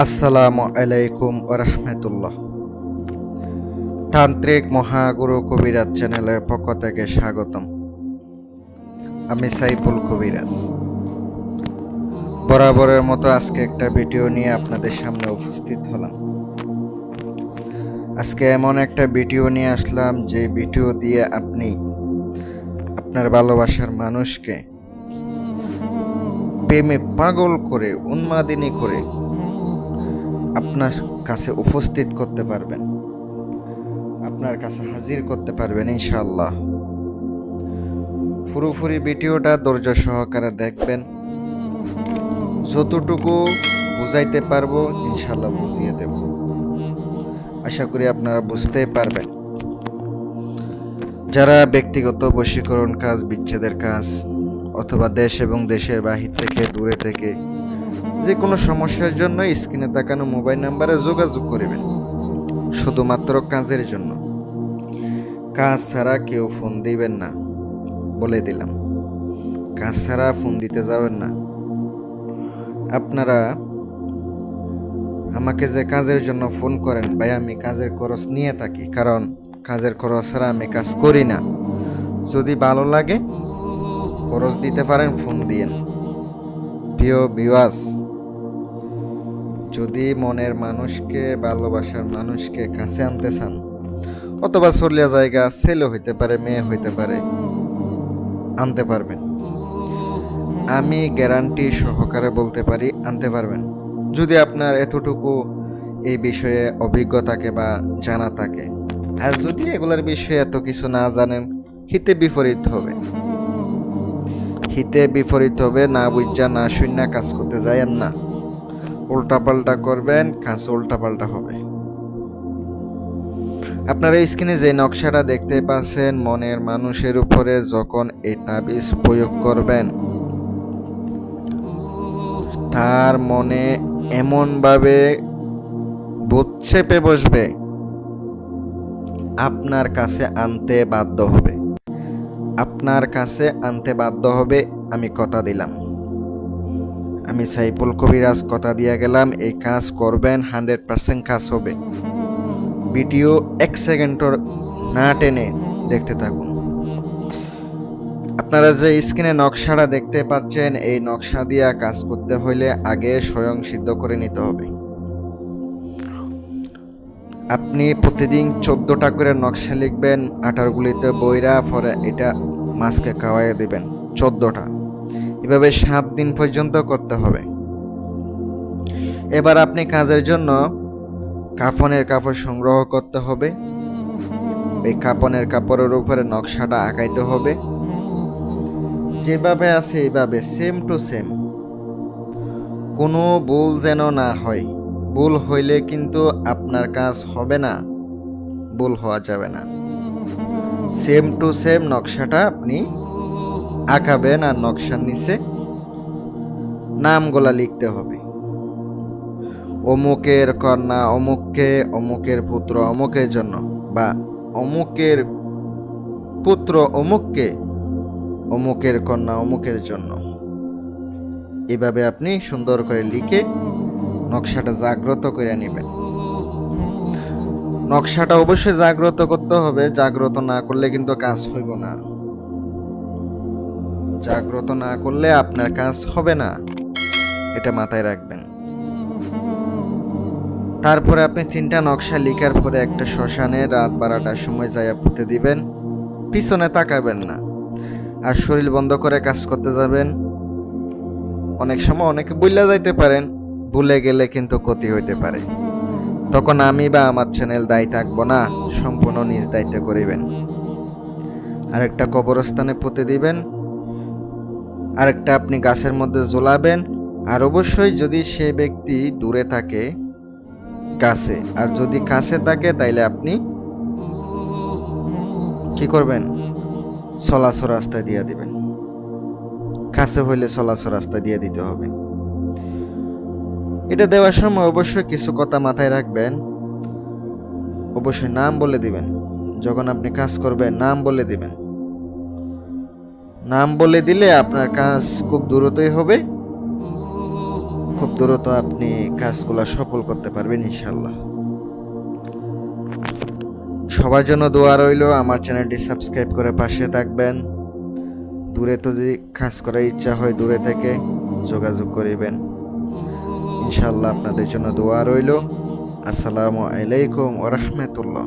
আসসালামু আলাইকুম ওরহমতুল্লাহ। তান্ত্রিক মহাগুরু কবিরাজ চ্যানেলের পক্ষ থেকে স্বাগতম। আমি সাইফুল কবিরাজ। বরাবরের মতো আজকে একটা ভিডিও নিয়ে আপনাদের সামনে উপস্থিত হলাম। আজকে এমন একটা ভিডিও নিয়ে আসলাম যে ভিডিও দিয়ে আপনি আপনার ভালোবাসার মানুষকে প্রেমে পাগল করে উন্মাদিনী করে আপনার কাছে উপস্থিত করতে পারবেন, আপনার কাছে হাজির করতে পারবেন ইনশাআল্লাহ। পুরোপুরি ভিডিওটা ধৈর্য সহকারে দেখবেন। যতটুকু বুঝাইতে পারবো ইনশাআল্লাহ বুঝিয়ে দেব। আশা করি আপনারা বুঝতে পারবেন। যারা ব্যক্তিগত বশীকরণ কাজ, বিচ্ছেদের কাজ অথবা দেশ এবং দেশের বাহির থেকে দূরে থেকে যে কোনো সমস্যার জন্য স্ক্রিনে তাকানো মোবাইল নাম্বারে যোগাযোগ করবেন, শুধুমাত্র কাজের জন্য। কাজ ছাড়া কেউ ফোন দিবেন না, বলে দিলাম। কাজ ছাড়া ফোন দিতে যাবেন না। আপনারা আমাকে যে কাজের জন্য ফোন করেন, ভাই আমি কাজের খরচ নিয়ে থাকি, কারণ কাজের খরচ ছাড়া আমি কাজ করি না। যদি ভালো লাগে খরচ দিতে পারেন, ফোন দিয়েন। প্রিয় ভিউয়ার্স, যদি মনের মানুষকে, ভালোবাসার মানুষকে কাছে আনতে চান, অথবা চলিয়া জায়গা, ছেলে হইতে পারে, মেয়ে হইতে পারে, আনতে পারবেন। আমি গ্যারান্টি সহকারে বলতে পারি আনতে পারবেন, যদি আপনার এতটুকু এই বিষয়ে অভিজ্ঞতা থাকে বা জানা থাকে। আর যদি এগুলোর বিষয়ে এত কিছু না জানেন, হিতে বিপরীত হবে। হিতে বিপরীত হবে, না বুঝা না শুননা কাজ করতে যায়েন না। উল্টাপাল্টা করবেন, কাজ উল্টাপাল্টা হবে। আপনারা স্ক্রিনে যে নকশাটা দেখতে পাচ্ছেন, মনের মানুষের উপরে যখন এই তাবিজ প্রয়োগ করবেন, তার মনে এমনভাবে ভূত চেপে বসবে, আপনার কাছে আনতে বাধ্য হবে। আপনার কাছে আনতে বাধ্য হবে, আমি কথা দিলাম। আমি সাইফুল কবিরাজ কথা দিয়ে গেলাম, এই কাজ করবেন, 100% কাজ হবে। ভিডিও 1 সেকেন্ডও না টেনে দেখতে থাকুন। আপনারা যে স্ক্রিনে নকশাটা দেখতে পাচ্ছেন, এই নকশা দিয়ে কাজ করতে হইলে আগে স্বয়ং সিদ্ধ করে নিতে হবে। আপনি প্রতিদিন 14টা করে নকশা লিখবেন, আটার গুলিতে বইরা, পরে এটা মাছকে খাওয়াইয়া দিবেন 14টা। এভাবে 7 দিন পর্যন্ত করতে হবে। এবার আপনি কাজের জন্য কাফনের কাপড় সংগ্রহ করতে হবে। এই কাফনের কাপড়ের উপরে নকশাটা আঁকাইতে হবে, যেভাবে আছে এইভাবে সেম টু সেম। কোনো ভুল যেন না হয়। ভুল হইলে কিন্তু আপনার কাজ হবে না, ভুল হওয়া যাবে না। সেম টু সেম নকশাটা আপনি আঁকাবেন, আর নকশার নিচে নামগুলা লিখতে হবে। অমুকের কন্যা অমুককে, অমুকের পুত্র অমুকের জন্য, বা অমুকের পুত্র অমুককে, অমুকের কন্যা অমুকের জন্য। এভাবে আপনি সুন্দর করে লিখে নকশাটা জাগ্রত করে নেবেন। নকশাটা অবশ্যই জাগ্রত করতে হবে, জাগ্রত না করলে কিন্তু কাজ হইব না। জাগ্রত না করলে আপনার কাজ হবে না, এটা মাথায় রাখবেন। তারপরে আপনি 3টা নকশা লিখার পরে একটা শ্মশানে রাত 12টার সময় যাইয়া পুঁতে দিবেন। পিছনে তাকাবেন না, আর শরীর বন্ধ করে কাজ করতে যাবেন। অনেক সময় অনেকে ভুলে যাইতে পারেন, ভুলে গেলে কিন্তু ক্ষতি হইতে পারে। তখন আমি বা আমার চ্যানেল দায়ী থাকবো না, সম্পূর্ণ নিজ দায়িত্ব করিবেন। আরেকটা কবরস্থানে পুঁতে দিবেন, আরেকটা আপনি গাছের মধ্যে ঝোলাবেন। আর অবশ্যই যদি সে ব্যক্তি দূরে থাকে কাছে, আর যদি কাছে থাকে তাইলে আপনি কি করবেন, চলাচল রাস্তায় দিয়ে দিবেন। কাছে হইলে চলাচল রাস্তা দিয়ে দিতে হবে। এটা দেওয়ার সময় অবশ্যই কিছু কথা মাথায় রাখবেন। অবশ্যই নাম বলে দিবেন। যখন আপনি কাজ করবেন নাম বলে দিবেন। নাম বলে দিলে আপনার কাজ খুব দ্রুতই হবে, খুব দ্রুত আপনি কাজগুলো সফল করতে পারবেন ইনশাল্লাহ। সবার জন্য দোয়া রইল, আমার চ্যানেলটি সাবস্ক্রাইব করে পাশে থাকবেন। দূরে তো যদি কাজ করার ইচ্ছা হয় দূরে থেকে যোগাযোগ করিবেন ইনশাল্লাহ। আপনাদের জন্য দোয়া রইল। আসসালামু আলাইকুম ওয়া রাহমাতুল্লাহ।